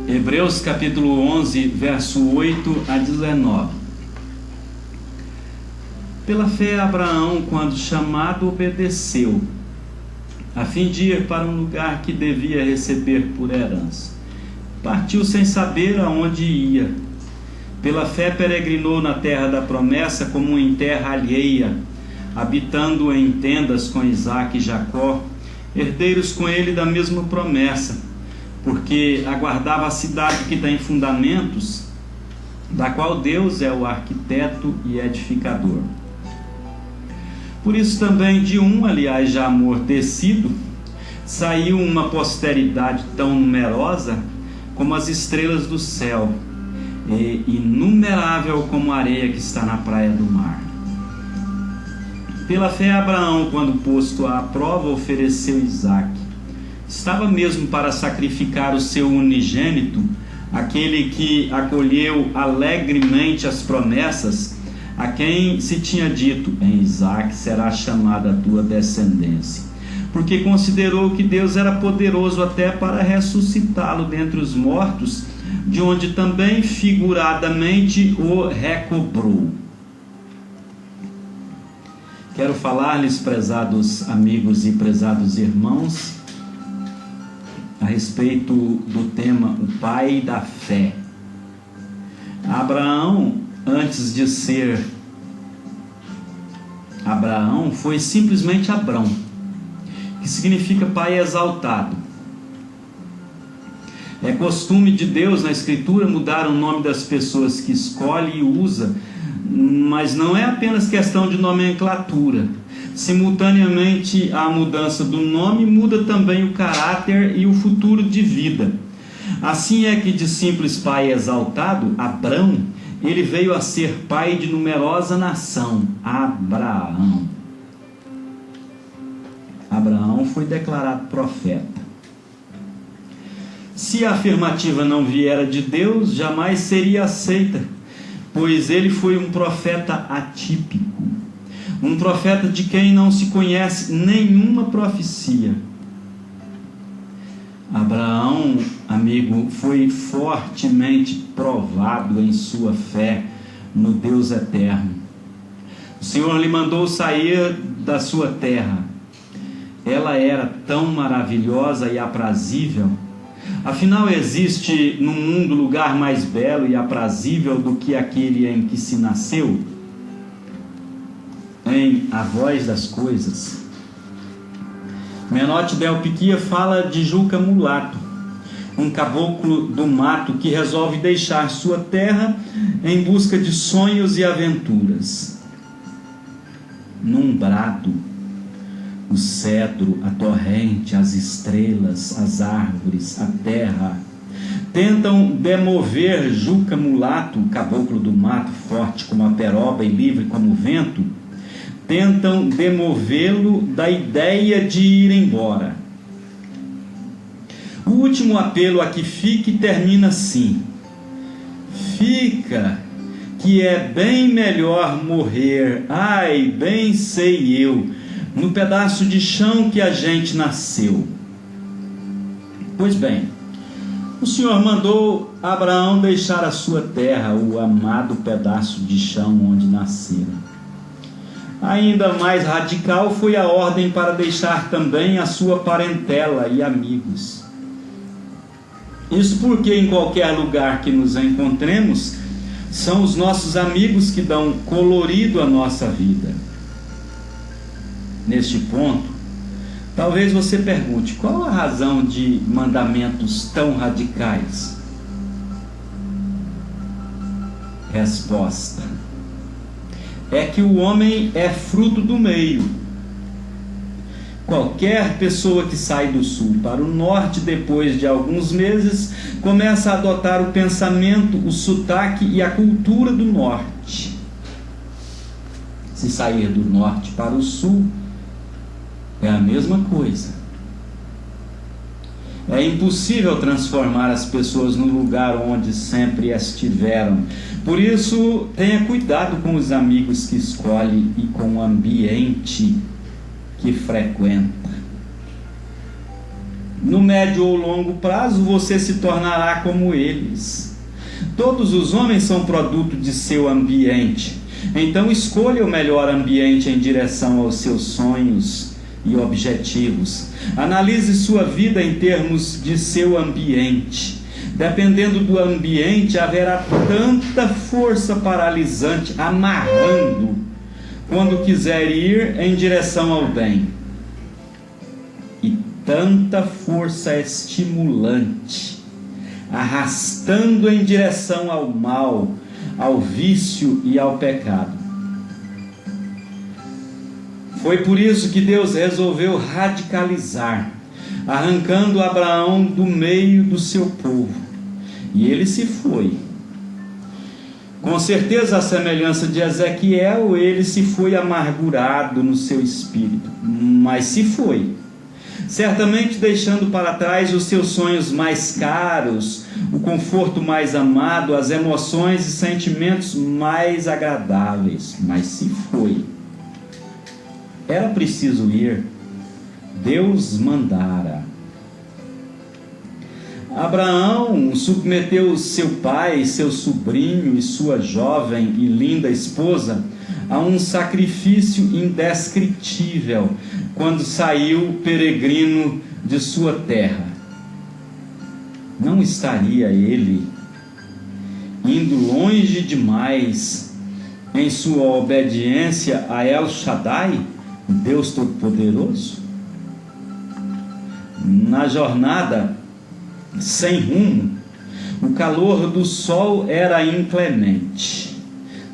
Hebreus capítulo 11, verso 8 a 19. Pela fé Abraão, quando chamado, obedeceu, a fim de ir para um lugar que devia receber por herança. Partiu sem saber aonde ia. Pela fé peregrinou na terra da promessa, como em terra alheia, habitando em tendas com Isaque e Jacó, herdeiros com ele da mesma promessa, porque aguardava a cidade que tem fundamentos, da qual Deus é o arquiteto e edificador. Por isso também de um, aliás, já amortecido, saiu uma posteridade tão numerosa como as estrelas do céu, e inumerável como a areia que está na praia do mar. Pela fé Abraão, quando posto à prova, ofereceu Isaque. Estava mesmo para sacrificar o seu unigênito, aquele que acolheu alegremente as promessas, a quem se tinha dito: em Isaque será chamada a tua descendência, porque considerou que Deus era poderoso até para ressuscitá-lo dentre os mortos, de onde também figuradamente o recobrou. Quero falar-lhes, prezados amigos e prezados irmãos, a respeito do tema o pai da fé. Abraão, antes de ser Abraão, foi simplesmente Abrão, que significa pai exaltado. É costume de Deus na Escritura mudar o nome das pessoas que escolhe e usa, mas não é apenas questão de nomenclatura. Simultaneamente à mudança do nome, muda também o caráter e o futuro de vida. Assim é que de simples pai exaltado, Abrão, ele veio a ser pai de numerosa nação, Abraão. Abraão foi declarado profeta. Se a afirmativa não viera de Deus, jamais seria aceita, pois ele foi um profeta atípico, um profeta de quem não se conhece nenhuma profecia. Abraão, amigo, foi fortemente provado em sua fé no Deus eterno. O Senhor lhe mandou sair da sua terra. Ela era tão maravilhosa e aprazível. Afinal, existe no mundo lugar mais belo e aprazível do que aquele em que se nasceu? Em A Voz das Coisas, Menotti Del Piquia fala de Juca Mulato, um caboclo do mato que resolve deixar sua terra em busca de sonhos e aventuras. Num brado, o cedro, a torrente, as estrelas, as árvores, a terra tentam demover Juca Mulato, caboclo do mato, forte como a peroba e livre como o vento, tentam demovê-lo da ideia de ir embora. O último apelo a que fique termina assim: fica, que é bem melhor morrer, ai, bem sei eu, no pedaço de chão que a gente nasceu. Pois bem, o Senhor mandou Abraão deixar a sua terra, o amado pedaço de chão onde nascera. Ainda mais radical foi a ordem para deixar também a sua parentela e amigos. Isso porque em qualquer lugar que nos encontremos, são os nossos amigos que dão colorido à nossa vida. Neste ponto, talvez você pergunte: qual a razão de mandamentos tão radicais? Resposta: é que o homem é fruto do meio. Qualquer pessoa que sai do sul para o norte, depois de alguns meses, começa a adotar o pensamento, o sotaque e a cultura do norte. Se sair do norte para o sul, é a mesma coisa. É impossível transformar as pessoas no lugar onde sempre estiveram. Por isso, tenha cuidado com os amigos que escolhe e com o ambiente que frequenta. No médio ou longo prazo você se tornará como eles. Todos os homens são produto de seu ambiente. Então escolha o melhor ambiente em direção aos seus sonhos e objetivos. Analise sua vida em termos de seu ambiente. Dependendo do ambiente, haverá tanta força paralisante amarrando quando quiser ir em direção ao bem, e tanta força estimulante arrastando em direção ao mal, ao vício e ao pecado. Foi por isso que Deus resolveu radicalizar, arrancando Abraão do meio do seu povo. E ele se foi. Com certeza, a semelhança de Ezequiel, ele se foi amargurado no seu espírito, mas se foi. Certamente deixando para trás os seus sonhos mais caros, o conforto mais amado, as emoções e sentimentos mais agradáveis, mas se foi. Era preciso ir. Deus mandara. Abraão submeteu seu pai, seu sobrinho e sua jovem e linda esposa a um sacrifício indescritível quando saiu peregrino de sua terra. Não estaria ele indo longe demais em sua obediência a El Shaddai, Deus Todo-Poderoso? Na jornada sem rumo, o calor do sol era inclemente,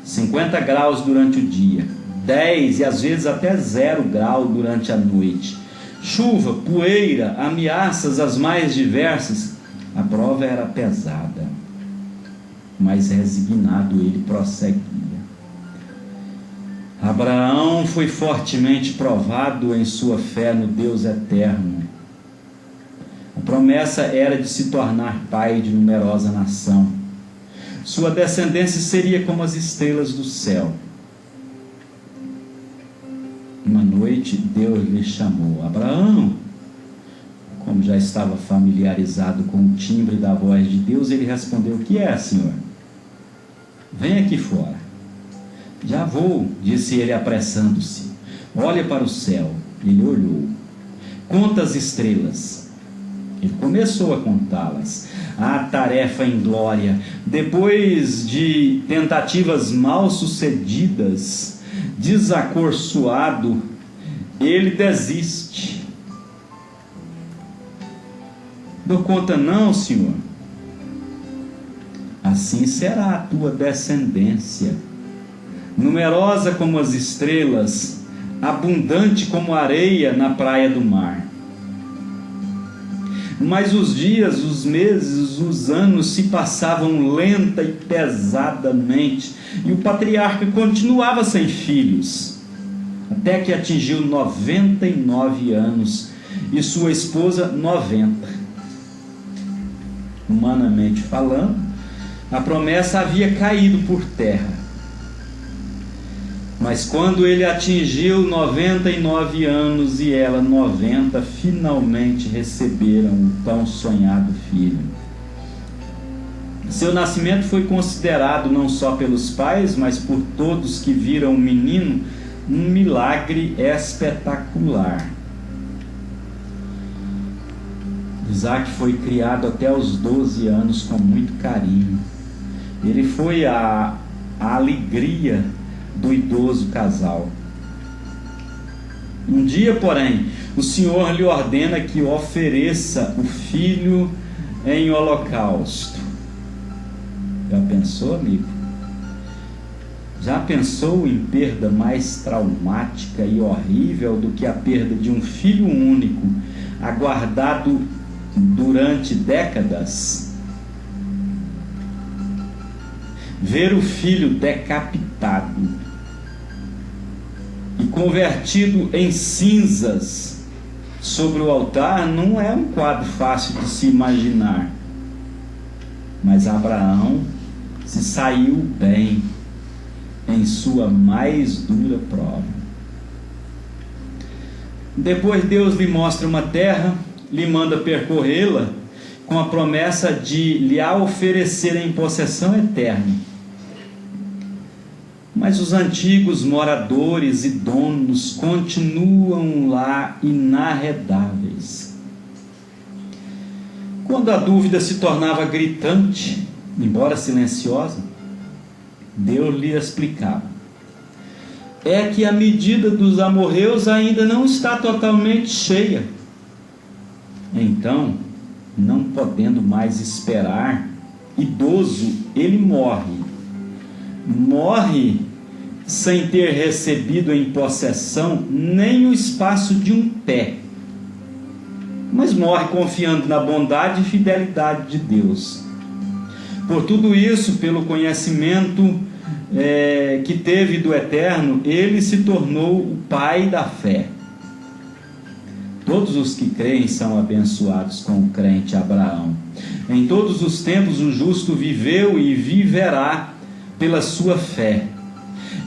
50 graus durante o dia, 10 e às vezes até 0 grau durante a noite, chuva, poeira, ameaças as mais diversas. A prova era pesada, mas resignado ele prosseguia. Abraão foi fortemente provado em sua fé no Deus eterno. A promessa era de se tornar pai de numerosa nação. Sua descendência seria como as estrelas do céu. Uma noite Deus lhe chamou: Abraão. Como já estava familiarizado com o timbre da voz de Deus, ele respondeu: o que é, Senhor? Vem aqui fora. Já vou, disse ele apressando-se. Olha para o céu. Ele olhou. Conta as estrelas. Ele começou a contá-las. A tarefa inglória. Depois de tentativas mal sucedidas, desacorçoado, ele desiste. Dou conta não, Senhor. Assim será a tua descendência, numerosa como as estrelas, abundante como a areia na praia do mar. Mas os dias, os meses, os anos se passavam lenta e pesadamente, e o patriarca continuava sem filhos, até que atingiu 99 anos, e sua esposa 90. Humanamente falando, a promessa havia caído por terra. Mas quando ele atingiu 99 anos e ela 90, finalmente receberam o tão sonhado filho. Seu nascimento foi considerado não só pelos pais, mas por todos que viram o menino, um milagre espetacular. Isaac foi criado até os 12 anos com muito carinho. Ele foi a alegria do idoso casal. Um dia, porém, o Senhor lhe ordena que ofereça o filho em holocausto. Já pensou, amigo? Já pensou em perda mais traumática e horrível do que a perda de um filho único, aguardado durante décadas? Ver o filho decapitado e convertido em cinzas sobre o altar não é um quadro fácil de se imaginar. Mas Abraão se saiu bem em sua mais dura prova. Depois Deus lhe mostra uma terra lhe manda percorrê-la com a promessa de lhe a oferecer em possessão eterna. Mas os antigos moradores e donos continuam lá inarredáveis. Quando a dúvida se tornava gritante, embora silenciosa, Deus lhe explicava: é que a medida dos amorreus ainda não está totalmente cheia. Então, não podendo mais esperar, idoso, ele morre sem ter recebido em possessão nem o espaço de um pé, mas morre confiando na bondade e fidelidade de Deus. Por tudo isso, pelo conhecimento que teve do Eterno, ele se tornou o pai da fé. Todos os que creem são abençoados com o crente Abraão. Em todos os tempos o justo viveu e viverá pela sua fé.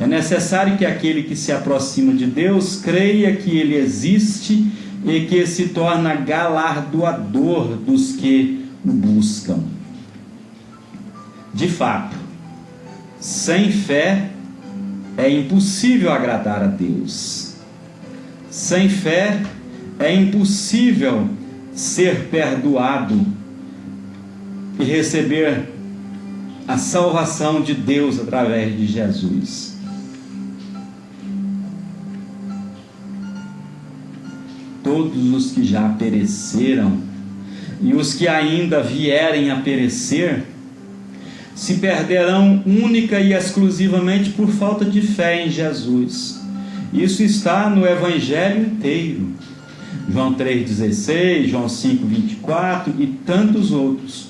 É necessário que aquele que se aproxima de Deus creia que ele existe e que se torna galardoador dos que o buscam. De fato, sem fé é impossível agradar a Deus. Sem fé é impossível ser perdoado e receber a salvação de Deus através de Jesus. Todos os que já pereceram e os que ainda vierem a perecer se perderão única e exclusivamente por falta de fé em Jesus. Isso está no Evangelho inteiro. João 3,16, João 5,24 e tantos outros.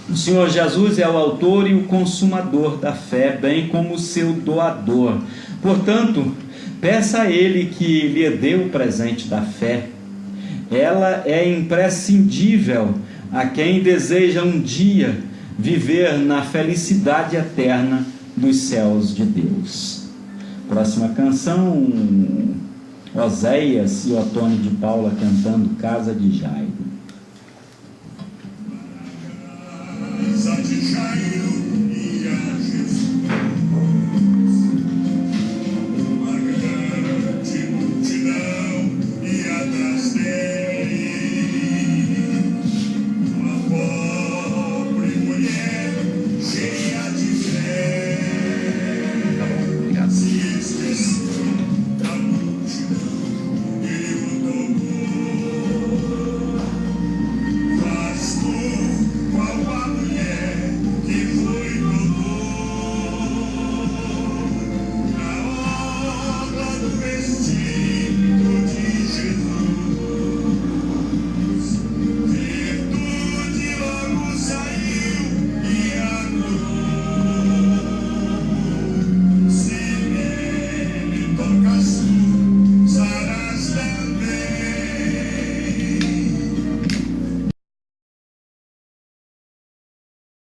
O Senhor Jesus é o autor e o consumador da fé, bem como o seu doador. Portanto, peça a Ele que lhe dê o presente da fé. Ela é imprescindível a quem deseja um dia viver na felicidade eterna dos céus de Deus. Próxima canção, Oséias e Otônio de Paula cantando Casa de Jairo. Casa de Jairo.